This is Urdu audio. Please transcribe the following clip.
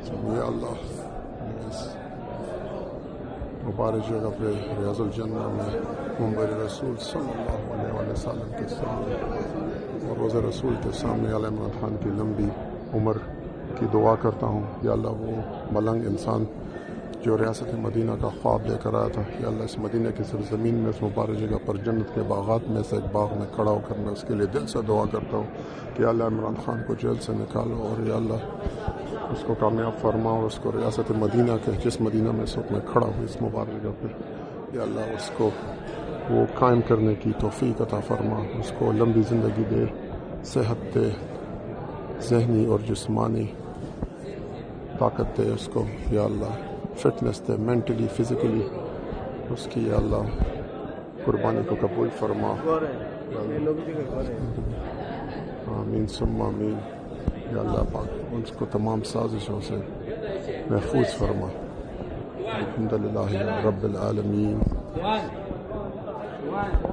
یا اللہ اس مبارک جگہ پہ ریاض الجنہ میں منبر رسول صلی اللہ علیہ وسلم کے سامنے اور روضہ رسول کے سامنے علی عمران خان کی لمبی عمر کی دعا کرتا ہوں. یا اللہ وہ ملنگ انسان جو ریاست مدینہ کا خواب لے کر آیا تھا، یا اللہ اس مدینہ کی سرزمین میں اس مبارک جگہ پر جنت کے باغات میں سے ایک باغ میں کھڑا ہو کر میں اس کے لیے دل سے دعا کرتا ہوں کہ یا اللہ عمران خان کو جیل سے نکالو اور یا اللہ اس کو کامیاب فرما اور اس کو ریاست مدینہ کے جس مدینہ میں اس وقت میں کھڑا ہوں اس مبارک جگہ پہ، یا اللہ اس کو وہ قائم کرنے کی توفیق عطا فرما، اس کو لمبی زندگی دے، صحت دے، ذہنی اور جسمانی طاقت دے اس کو، یا اللہ فٹنس دے، مینٹلی فزیکلی اس کی یا اللہ قربانی کو قبول فرما. آمین ثم آمین. یا اللہ پاک اس کو تمام سازشوں سے محفوظ فرما. الحمدللہ رب العالمین.